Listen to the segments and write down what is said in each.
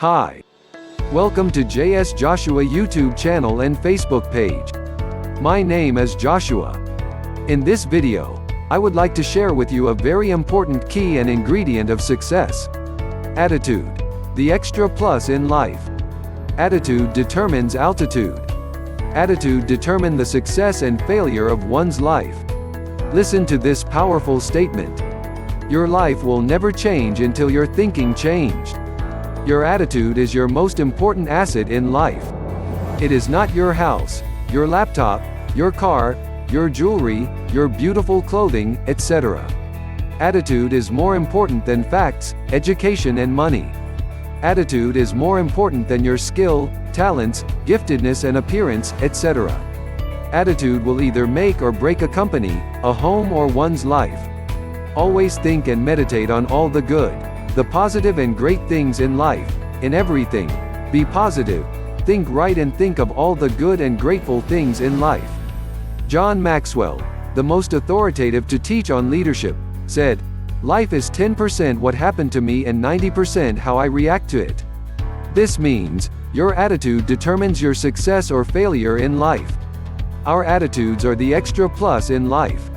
Hi. Welcome to JS Joshua YouTube channel and Facebook page. My name is Joshua. In this video, I would like to share with you a very important key and ingredient of success. Attitude. The extra plus in life. Attitude determines altitude. Attitude determines the success and failure of one's life. Listen to this powerful statement. Your life will never change until your thinking changed. Your attitude is your most important asset in life. It is not your house, your laptop, your car, your jewelry, your beautiful clothing, etc. Attitude is more important than facts, education and money. Attitude is more important than your skill, talents, giftedness and appearance, etc. Attitude will either make or break a company, a home or one's life. Always think and meditate on all the good, the positive and great things in life, in everything. Be positive, think right and think of all the good and grateful things in life. John Maxwell, the most authoritative to teach on leadership, said, "Life is 10% what happened to me and 90% how I react to it." This means, your attitude determines your success or failure in life. Our attitudes are the extra plus in life.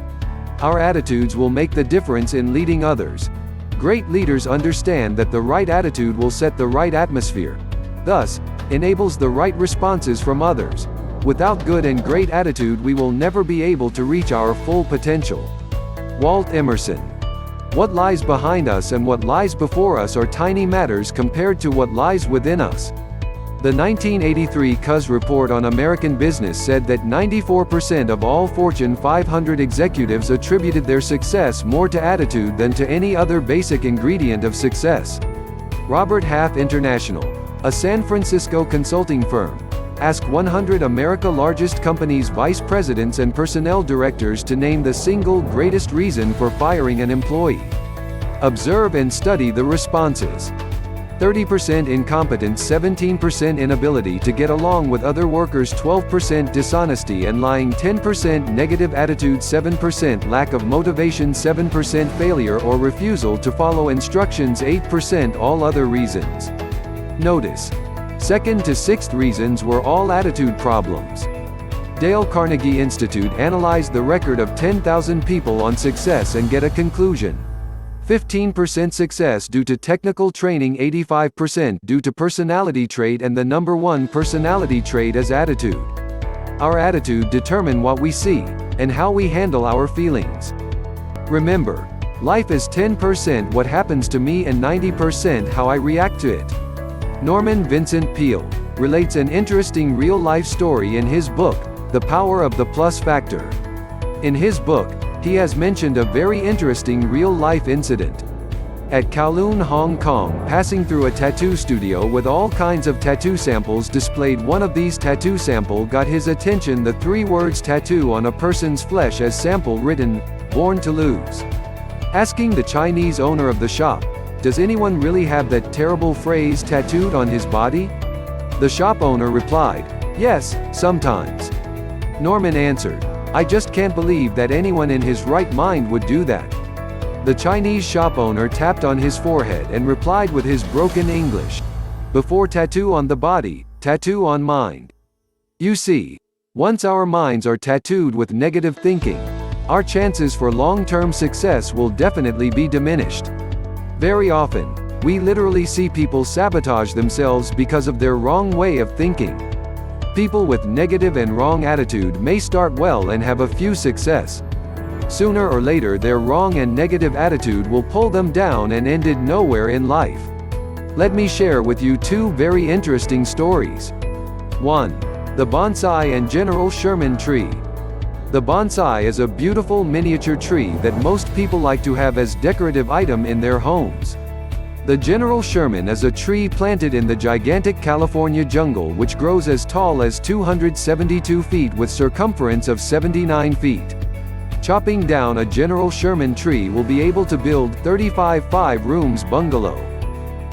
Our attitudes will make the difference in leading others. Great leaders understand that the right attitude will set the right atmosphere, thus, enables the right responses from others. Without good and great attitude we will never be able to reach our full potential. Walt Emerson. What lies behind us and what lies before us are tiny matters compared to what lies within us. The 1983 CUS report on American business said that 94% of all Fortune 500 executives attributed their success more to attitude than to any other basic ingredient of success. Robert Half International, a San Francisco consulting firm, asked 100 America's largest companies' vice presidents and personnel directors to name the single greatest reason for firing an employee. Observe and study the responses. 30% incompetence, 17% inability to get along with other workers, 12% dishonesty and lying, 10% negative attitude, 7% lack of motivation, 7% failure or refusal to follow instructions, 8% all other reasons. Notice, second to sixth reasons were all attitude problems. Dale Carnegie Institute analyzed the record of 10,000 people on success and get a conclusion. 15% success due to technical training, 85% due to personality trait, and the number one personality trait is attitude. Our attitude determines what we see, and how we handle our feelings. Remember, life is 10% what happens to me and 90% how I react to it. Norman Vincent Peale relates an interesting real-life story in his book, The Power of the Plus Factor. In his book, he has mentioned a very interesting real-life incident. At Kowloon, Hong Kong, passing through a tattoo studio with all kinds of tattoo samples displayed, one of these tattoo sample got his attention, the three words tattoo on a person's flesh as sample written, "Born to Lose." Asking the Chinese owner of the shop, "Does anyone really have that terrible phrase tattooed on his body?" The shop owner replied, "Yes, sometimes." Norman answered, "I just can't believe that anyone in his right mind would do that." The Chinese shop owner tapped on his forehead and replied with his broken English, "Before tattoo on the body, tattoo on mind." You see, once our minds are tattooed with negative thinking, our chances for long-term success will definitely be diminished. Very often, we literally see people sabotage themselves because of their wrong way of thinking. People with negative and wrong attitude may start well and have a few success. Sooner or later their wrong and negative attitude will pull them down and ended nowhere in life. Let me share with you two very interesting stories. 1. The bonsai and General Sherman tree. The bonsai is a beautiful miniature tree that most people like to have as decorative item in their homes. The General Sherman is a tree planted in the gigantic California jungle which grows as tall as 272 feet with circumference of 79 feet. Chopping down a General Sherman tree will be able to build 35 5-rooms bungalow.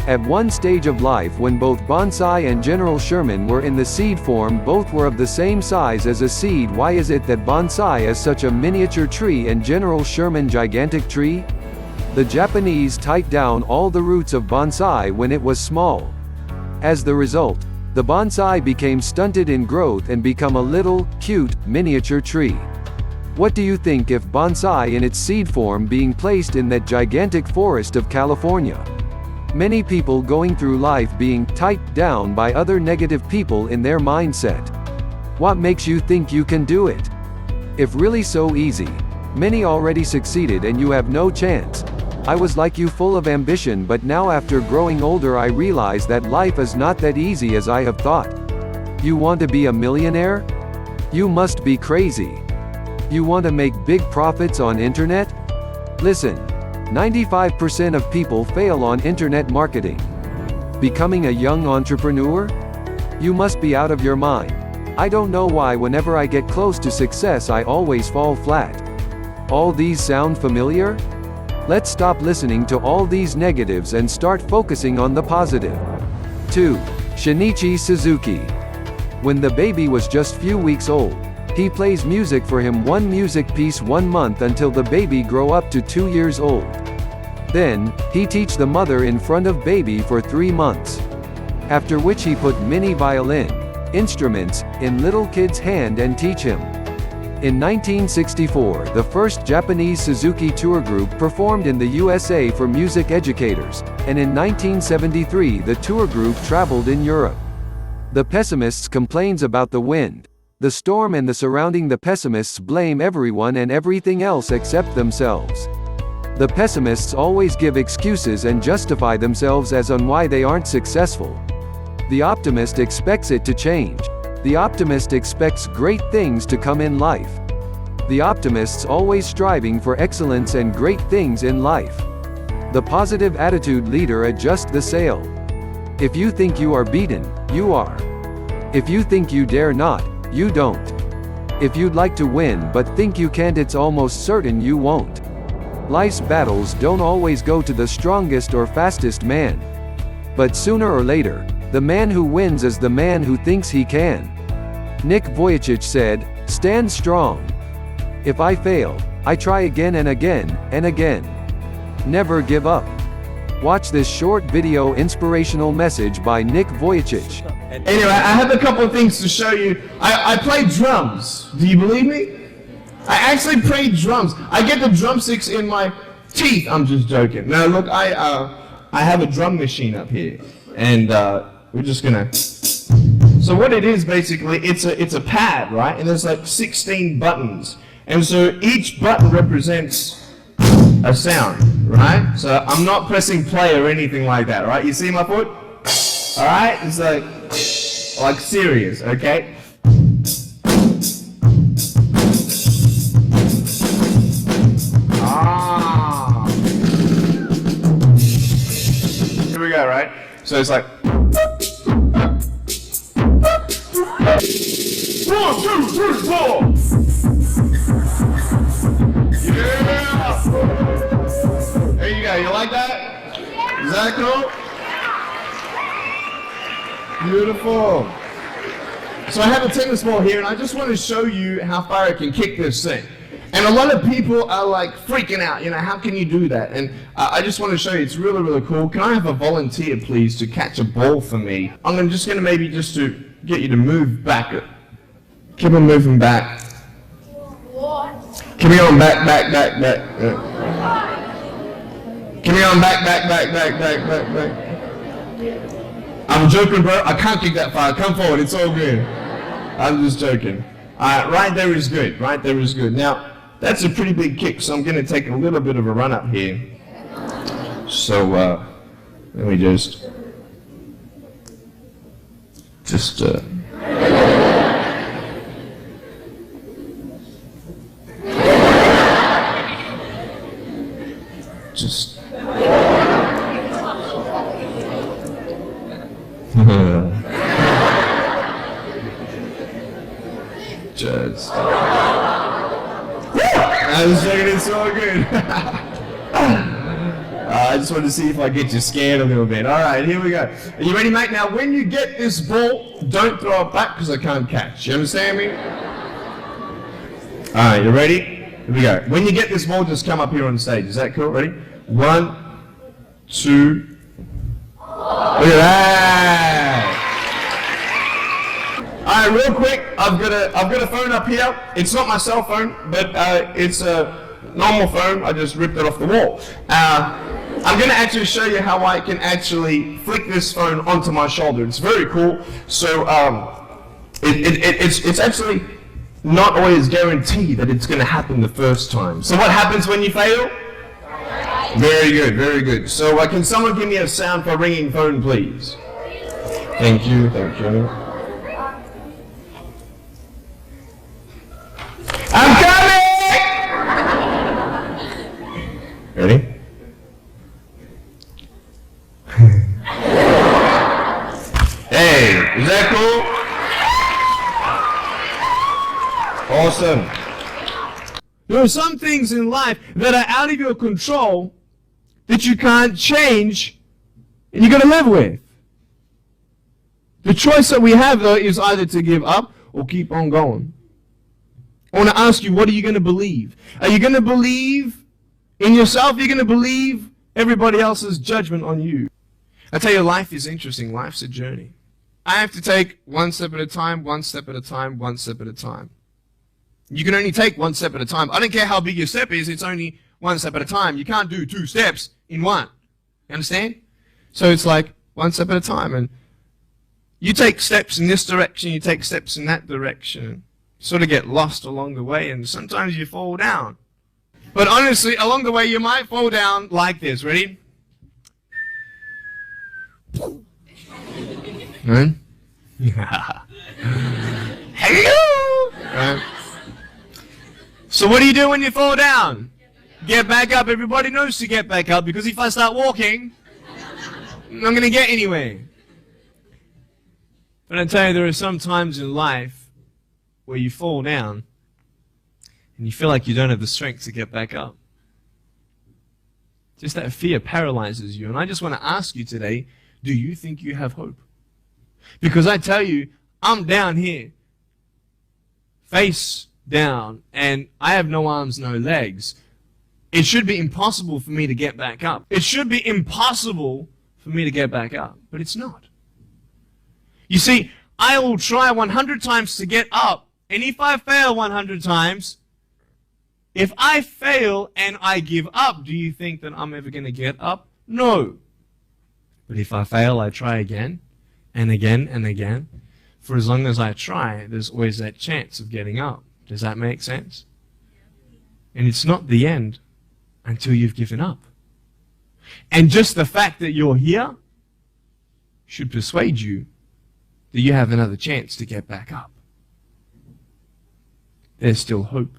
At one stage of life when both bonsai and General Sherman were in the seed form, both were of the same size as a seed. Why is it that bonsai is such a miniature tree and General Sherman gigantic tree? The Japanese tied down all the roots of bonsai when it was small. As the result, the bonsai became stunted in growth and become a little, cute, miniature tree. What do you think if bonsai in its seed form being placed in that gigantic forest of California? Many people going through life being typed down by other negative people in their mindset. What makes you think you can do it? If really so easy, many already succeeded and you have no chance. I was like you, full of ambition, but now after growing older I realize that life is not that easy as I have thought. You want to be a millionaire? You must be crazy. You want to make big profits on internet? Listen, 95% of people fail on internet marketing. Becoming a young entrepreneur? You must be out of your mind. I don't know why whenever I get close to success I always fall flat. All these sound familiar? Let's stop listening to all these negatives and start focusing on the positive. 2. Shinichi Suzuki. When the baby was just few weeks old, he plays music for him, one music piece 1 month until the baby grow up to 2 years old. Then, he teach the mother in front of baby for 3 months. After which he put mini violin instruments in little kid's hand and teach him. In 1964, the first Japanese Suzuki tour group performed in the USA for music educators, and in 1973 the tour group traveled in Europe. The pessimists complains about the wind, the storm and the surrounding. The pessimists blame everyone and everything else except themselves. The pessimists always give excuses and justify themselves as on why they aren't successful. The optimist expects it to change. The optimist expects great things to come in life. The optimist's always striving for excellence and great things in life. The positive attitude leader adjusts the sail. If you think you are beaten, you are. If you think you dare not, you don't. If you'd like to win but think you can't, it's almost certain you won't. Life's battles don't always go to the strongest or fastest man. But sooner or later, the man who wins is the man who thinks he can. Nick Vujicic said, "Stand strong. If I fail, I try again and again, and again. Never give up." Watch this short video inspirational message by Nick Vujicic. Anyway, I have a couple of things to show you. I play drums. Do you believe me? I actually play drums. I get the drumsticks in my teeth. I'm just joking. Now look, I have a drum machine up here, and we're just gonna. So what it is basically, it's a pad, right? And there's like 16 buttons, and so each button represents a sound, right? So I'm not pressing play or anything like that, right? You see my foot? All right, it's like serious, okay? Here we go, right? So it's like 1, 2, 3, 4. Yeah. There you go. You like that? Is that cool? Beautiful. So I have a tennis ball here, and I just want to show you how far I can kick this thing. And a lot of people are like freaking out, you know, how can you do that? And I just want to show you, it's really, really cool. Can I have a volunteer, please, to catch a ball for me? I'm just going to maybe just to get you to move back. Keep on moving back. Keep on back. Keep on back. I'm joking, bro. I can't kick that far. Come forward. It's all good. I'm just joking. Right there is good. Right there is good. Now, that's a pretty big kick, so I'm going to take a little bit of a run up here. So, let me just just I was saying it's so good. I just wanted to see if I get you scared a little bit. All right, here we go. Are you ready, mate? Now, when you get this ball, don't throw it back because I can't catch. You understand me? All right, you ready? Here we go. When you get this ball, just come up here on stage. Is that cool? Ready? 1, 2. Look at that. Alright, real quick, I've got a phone up here. It's not my cell phone, but it's a normal phone. I just ripped it off the wall. I'm going to actually show you how I can actually flick this phone onto my shoulder. It's very cool. So it's actually not always guaranteed that it's going to happen the first time. So what happens when you fail? Very good, very good. So can someone give me a sound for ringing phone, please? Thank you, thank you. I'm coming! Ready? Hey, is that cool? Awesome. There are some things in life that are out of your control that you can't change and you're going to live with. The choice that we have, though, is either to give up or keep on going. I want to ask you, what are you going to believe? Are you going to believe in yourself? Are you going to believe everybody else's judgment on you? I tell you, life is interesting. Life's a journey. I have to take one step at a time, one step at a time, one step at a time. You can only take one step at a time. I don't care how big your step is, it's only one step at a time. You can't do 2 steps in one. You understand? So it's like one step at a time. And you take steps in this direction, you take steps in that direction. You sort of get lost along the way, and sometimes you fall down. But honestly, along the way, you might fall down like this. Ready? Right? Hello! Right. So what do you do when you fall down? Get back up. Everybody knows to get back up, because if I start walking, I'm not going to get anywhere. But I tell you, there are some times in life where you fall down and you feel like you don't have the strength to get back up. Just that fear paralyzes you. And I just want to ask you today, do you think you have hope? Because I tell you, I'm down here, face down, and I have no arms, no legs. It should be impossible for me to get back up. It should be impossible for me to get back up, but it's not. You see, I will try 100 times to get up, and if I fail 100 times, if I fail and I give up, do you think that I'm ever going to get up? No. But if I fail, I try again, and again, and again. For as long as I try, there's always that chance of getting up. Does that make sense? And it's not the end until you've given up. And just the fact that you're here should persuade you that you have another chance to get back up. There's still hope.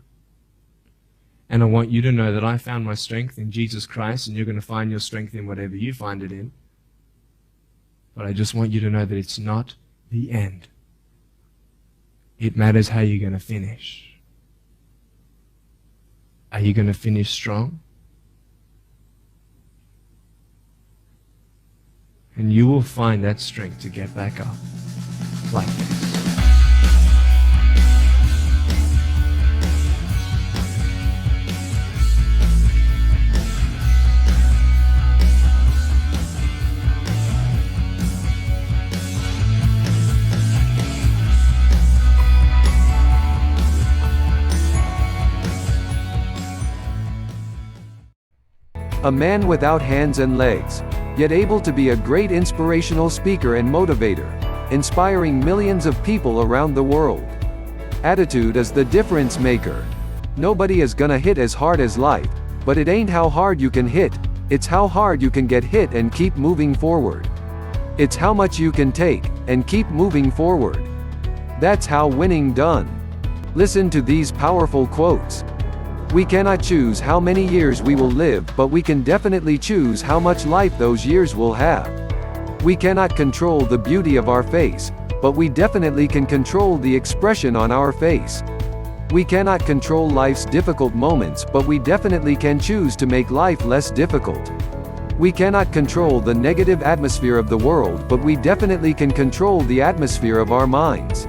And I want you to know that I found my strength in Jesus Christ, and you're going to find your strength in whatever you find it in. But I just want you to know that it's not the end. It matters how you're going to finish. Are you going to finish strong? And you will find that strength to get back up like this. A man without hands and legs, yet able to be a great inspirational speaker and motivator, inspiring millions of people around the world. Attitude is the difference maker. Nobody is gonna hit as hard as life, but it ain't how hard you can hit, it's how hard you can get hit and keep moving forward. It's how much you can take, and keep moving forward. That's how winning done. Listen to these powerful quotes. We cannot choose how many years we will live, but we can definitely choose how much life those years will have. We cannot control the beauty of our face, but we definitely can control the expression on our face. We cannot control life's difficult moments, but we definitely can choose to make life less difficult. We cannot control the negative atmosphere of the world, but we definitely can control the atmosphere of our minds.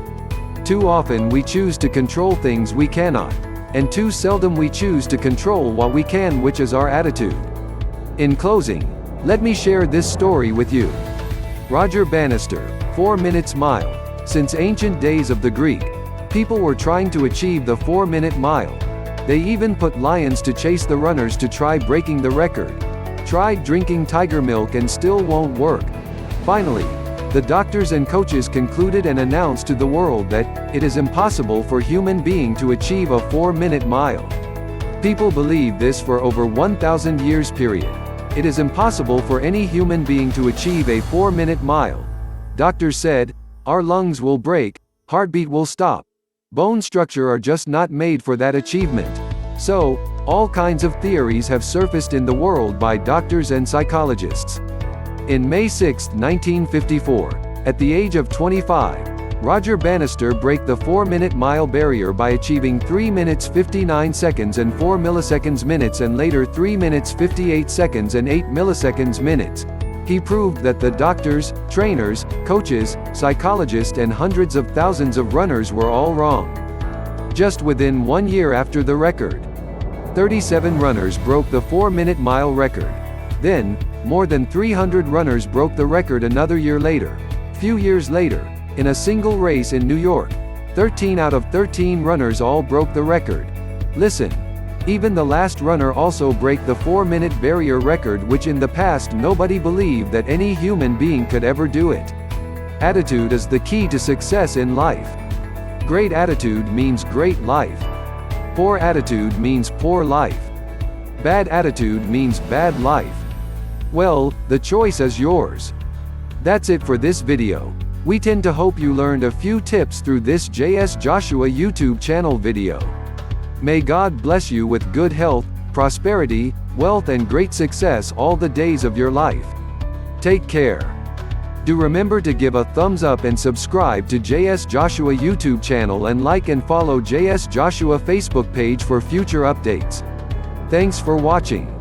Too often we choose to control things we cannot, and too seldom we choose to control what we can, which is our attitude. In closing, let me share this story with you. Roger Bannister, 4 Minutes Mile, Since ancient days of the Greek, people were trying to achieve the 4-minute mile. They even put lions to chase the runners to try breaking the record. Tried drinking tiger milk and still won't work. Finally, the doctors and coaches concluded and announced to the world that it is impossible for human being to achieve a 4-minute mile. People believe this for over 1,000 years period. It is impossible for any human being to achieve a 4-minute mile. Doctors said, our lungs will break, heartbeat will stop. Bone structure are just not made for that achievement. So, all kinds of theories have surfaced in the world by doctors and psychologists. In May 6, 1954, at the age of 25, Roger Bannister broke the 4-minute mile barrier by achieving 3 minutes 59 seconds and 4 milliseconds minutes and later 3 minutes 58 seconds and 8 milliseconds minutes. He proved that the doctors, trainers, coaches, psychologists and hundreds of thousands of runners were all wrong. Just within 1 year after the record, 37 runners broke the 4-minute mile record. Then, more than 300 runners broke the record another year later. Few years later, in a single race in New York, 13 out of 13 runners all broke the record. Listen, even the last runner also broke the 4-minute barrier record, which in the past nobody believed that any human being could ever do it. Attitude is the key to success in life. Great attitude means great life. Poor attitude means poor life. Bad attitude means bad life. Well, the choice is yours. That's it for this video. We tend to hope you learned a few tips through this JS Joshua YouTube channel video. May God bless you with good health, prosperity, wealth and great success all the days of your life. Take care. Do remember to give a thumbs up and subscribe to JS Joshua YouTube channel and like and follow JS Joshua Facebook page for future updates. Thanks for watching.